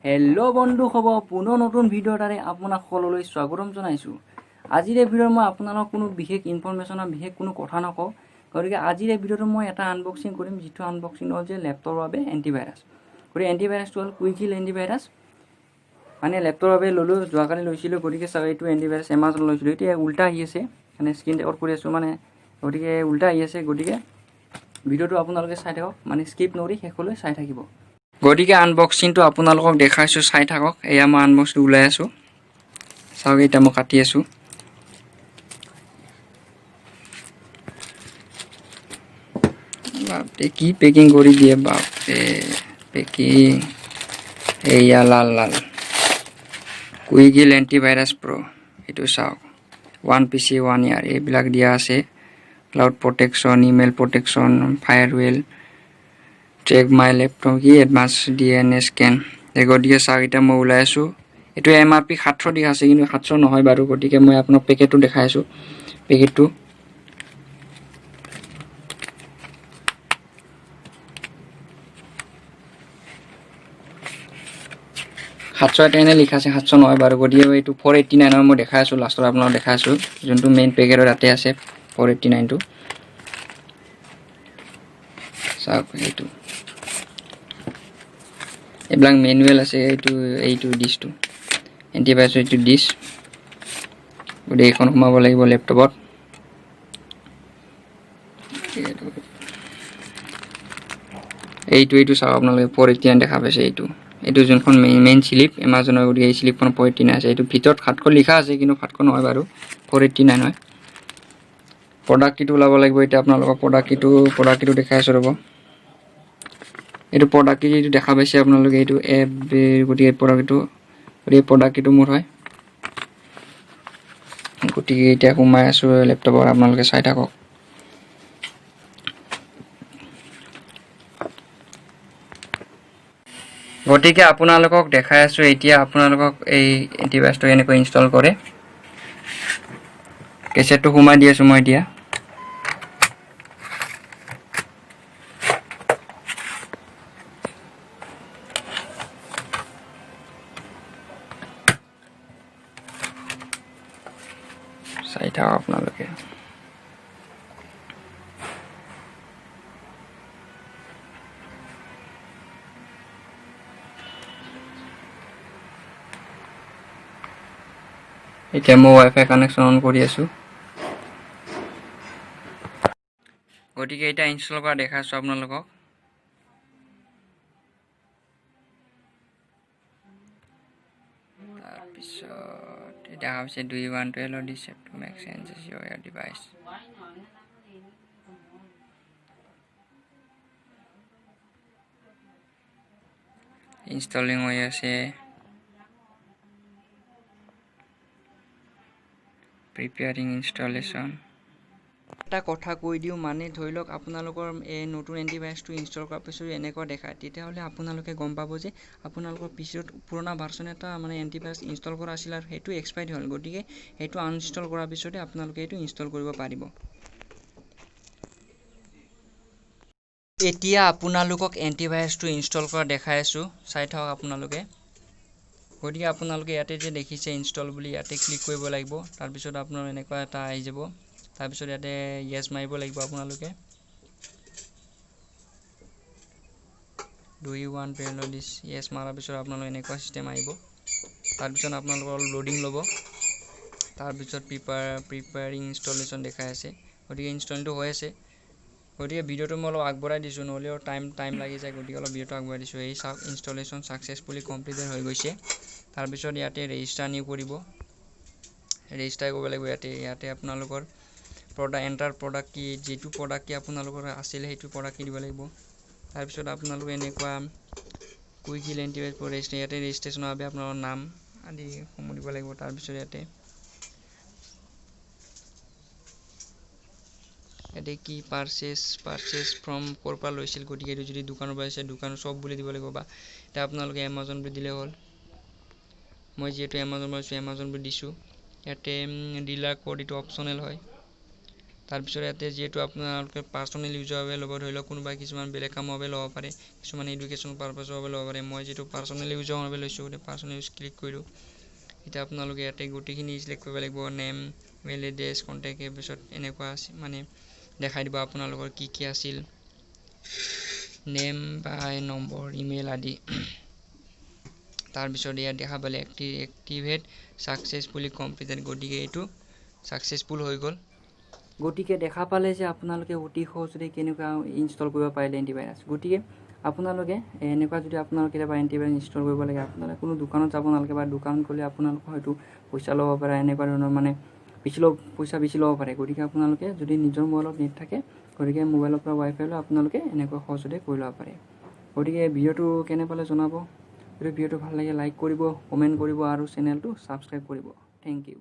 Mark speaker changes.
Speaker 1: Hello' বন্ধু খবৰ পুনৰ নতুন ভিডিঅ'ৰ তাৰে আপোনাক সকলোলৈ স্বাগতম জনাইছোঁ। আজিৰ এই ভিডিঅ'ত মই আপোনালোকক কোনো বিশেষ ইনফৰমেশ্যনৰ বিশেষ কোনো কথা নকওঁ। গতিকে আজিৰ এই ভিডিঅ'টো মই এটা আনবক্সিং কৰিম, যিটো আনবক্সিং হ'ল যে লেপটপৰ বাবে এণ্টিভাইৰাছ। গতিকে এণ্টিভাইৰাছটো হ'ল কুইকিল এণ্টিভাইৰাছ। মানে লেপটপৰ বাবে ল'লোঁ, যোৱাকালি লৈছিলোঁ। গতিকে চাওক, এইটো এণ্টিভাইৰাছ এমাজন লৈছিলোঁ। এতিয়া উল্টা আহি আছে, মানে স্ক্ৰীন ৰেকৰ্ড কৰি আছোঁ মানে, গতিকে উল্টা আহি আছে। গতিকে ভিডিঅ'টো আপোনালোকে চাই থাকক, মানে স্কিপ নকৰি শেষলৈ চাই থাকিব। গতিকে আনবক্সিংটো আপোনালোকক দেখাইছোঁ, চাই থাকক। এয়া মই আনবক্সটো ওলাই আছোঁ, চাওক। এতিয়া মই কাটি আছোঁ। বাপৰে কি পেকিং কৰি দিয়ে, বাপৰে পেকিং। এয়া লাল লাল কুইকিল এণ্টিভাইৰাছ প্ৰ', এইটো চাওক। 1 PC 1 ইয়াৰ এইবিলাক দিয়া আছে। Cloud protection, email protection, firewall, track my laptop, কি এডভান্স DNA স্কেন। গতিকে চাওক, এতিয়া মই ওলাই আছোঁ। এইটো MRP 700 দিয়া আছে, কিন্তু 700 নহয় বাৰু। গতিকে মই আপোনাক পেকেটটো দেখাই আছোঁ। পেকেটটো এটা এনে লিখা আছে, 700 নহয় বাৰু। গতিকে এইটো 489 মই দেখাই আছোঁ, লাষ্টত আপোনাক দেখাই আছোঁ। যোনটো মেইন পেকেটৰ তাতে আছে 489টো, চাওক। এইবিলাক মেনুৱেল আছে। এইটো ডিছটো এণ্টিভাইৰাছৰ, এইটো ডিছ। গতিকে এইখন সোমাব লাগিব লেপটপত। এইটো চাওক আপোনালোকে, 489 দেখা পাইছে। এইটো যোনখন মেইন শ্লিপ এমাজনৰ। গতিকে এই শ্লিপখন 489 আছে। এইটো ভিতৰত 700 লিখা আছে, কিন্তু 700 নহয় বাৰু, 489 হয়। প্ৰডাক্ট কিটো ওলাব লাগিব এতিয়া আপোনালোকক। প্ৰডাক্ট কিটো দেখাই আছোঁ ৰ'ব। এইটো প্ৰডাক্ট কিটো দেখা পাইছে আপোনালোকে, এইটো এপ। গতিকে প্ৰডাক্ট কিটো মোৰ হয়। গতিকে এতিয়া সোমাই আছোঁ লেপটপত, আপোনালোকে চাই থাকক। গতিকে আপোনালোকক দেখাই আছোঁ এতিয়া। আপোনালোকক এই এণ্টিভাইৰাছটো এনেকৈ ইনষ্টল কৰে। কেছেটটো সোমাই দি আছোঁ মই এতিয়া। চাই থাকক আপোনালোকে। এতিয়া মই ৱাইফাই কানেকশ্যন অন কৰি আছোঁ। গতিকে এতিয়া ইনষ্টল কৰা দেখাইছোঁ আপোনালোকক। তাৰপিছত দেখা হৈছে, do you want to allow this app to make changes your device. Installing হৈ আছে। Preparing installation. এটা কথা কৈ দিওঁ, মানে ধৰি লওক আপোনালোকৰ এই নতুন এণ্টিভাইৰাছটো ইনষ্টল কৰাৰ পিছত এনেকুৱা দেখায়, তেতিয়াহ'লে আপোনালোকে গম পাব যে আপোনালোকৰ পিছত পুৰণা ভাৰ্চন এটা মানে এণ্টিভাইৰাছ ইনষ্টল কৰা আছিল আৰু সেইটো এক্সপায়াৰ্ড হ'ল। গতিকে সেইটো আনইনষ্টল কৰাৰ পিছতে আপোনালোকে এইটো ইনষ্টল কৰিব পাৰিব। এতিয়া আপোনালোকক এণ্টিভাইৰাছটো ইনষ্টল কৰা দেখাই আছোঁ, চাই থাকক আপোনালোকে। গতিকে আপোনালোকে ইয়াতে যে দেখিছে ইনষ্টল বুলি, ইয়াতে ক্লিক কৰিব লাগিব। তাৰপিছত আপোনাৰ এনেকুৱা এটা আহি যাব। তাৰপিছত ইয়াতে য়েছ মাৰিব লাগিব আপোনালোকে। Do you want to allow this, yes মাৰাৰ পিছত আপোনালোকে এনেকুৱা চিষ্টেম আহিব। তাৰপিছত আপোনালোকৰ লোডিং ল'ব। তাৰপিছত প্ৰিপেয়াৰিং ইনষ্টলেশ্যন দেখাই আছে। গতিকে ইনষ্টলটো হৈ আছে। গতিকে ভিডিঅ'টো মই অলপ আগবঢ়াই দিছোঁ, নহ'লেও টাইম লাগি যায়। গতিকে অলপ ভিডিঅ'টো আগবঢ়াই দিছোঁ। এই চাওক, ইনষ্টলেশ্যন ছাকচেছফুলি কমপ্লিটেড হৈ গৈছে। তাৰপিছত ইয়াতে ৰেজিষ্টাৰ নিউ কৰিব। ৰেজিষ্টাৰ কৰিব লাগিব ইয়াতে আপোনালোকৰ এণ্টাৰ প্ৰডাক্ট কি, যিটো প্ৰডাক্ট কি আপোনালোকৰ আছিলে সেইটো প্ৰডাক্ট কি দিব লাগিব। তাৰপিছত আপোনালোকে এনেকুৱা কুইকিল এণ্টিভাইৰাছ ইয়াতে ৰেজিষ্ট্ৰেশ্যনৰ বাবে আপোনালোকৰ নাম আদি সমূহ দিব লাগিব। তাৰপিছত ইয়াতে কি পাৰ্চেছ ফ্ৰম ক'ৰ পৰা লৈছিল। গতিকে এইটো যদি দোকানৰ পৰা আছে, দোকানৰ চব বুলি দিব লাগিব, বা এতিয়া আপোনালোকে এমাজন বুলি দিলে হ'ল। মই যিহেতু এমাজন লৈছোঁ, এমাজন বুলি দিছোঁ। ইয়াতে ডিলাৰ কোড, এইটো অপশ্যনেল হয়। তাৰপিছত ইয়াতে যিহেতু আপোনালোকে পাৰ্চনেল ইউজৰ বাবে ল'ব, ধৰি লওক কোনোবাই কিছুমান বেলেগ কামৰ বাবে ল'ব পাৰে, কিছুমান এডুকেশ্যন পাৰপাছৰ বাবে ল'ব পাৰে। মই যিটো পাৰ্চনেল ইউজৰ বাবে লৈছোঁ, গতিকে পাৰ্চনেল ইউজ ক্লিক কৰিলোঁ। এতিয়া আপোনালোকে ইয়াতে গোটেইখিনি চিলেক্ট কৰিব লাগিব, নেম, মেইল এড্ৰেছ, কণ্টেক্ট, তাৰপিছত এনেকুৱা মানে দেখাই দিব আপোনালোকৰ কি আছিল, নেম বা নম্বৰ, ইমেইল আদি। তাৰপিছত ইয়াত দেখা পালে এক্টিভেট ছাকচেছফুলি কমপ্লিটেড, গতিকে এইটো ছাকচেছফুল হৈ গ'ল। গতিকে দেখা পালে যে আপোনালোকে অতি সহজতে কেনেকুৱা ইনষ্টল কৰিব পাৰিলে এণ্টিভাইৰাছ। গতিকে আপোনালোকে এনেকুৱা যদি আপোনালোকে কেতিয়াবা এণ্টিভাইৰাছ ইনষ্টল কৰিব লাগে, আপোনালোকে কোনো দোকানত যাব নালাগে, বা দোকানত গ'লে আপোনালোকে হয়তো পইচা ল'ব পাৰে, এনেকুৱা ধৰণৰ মানে পইচা বেছি ল'ব পাৰে। গতিকে আপোনালোকে যদি নিজৰ মোবাইলত নেট থাকে, গতিকে মোবাইলৰ পৰা ৱাইফাই লৈ আপোনালোকে এনেকুৱা সহজতে কৰি ল'ব পাৰে। গতিকে ভিডিঅ'টো কেনে পালে জনাব। যদি ভিডিঅ'টো ভাল লাগে লাইক কৰিব, কমেণ্ট কৰিব আৰু চেনেলটো ছাবস্ক্ৰাইব কৰিব। Thank U.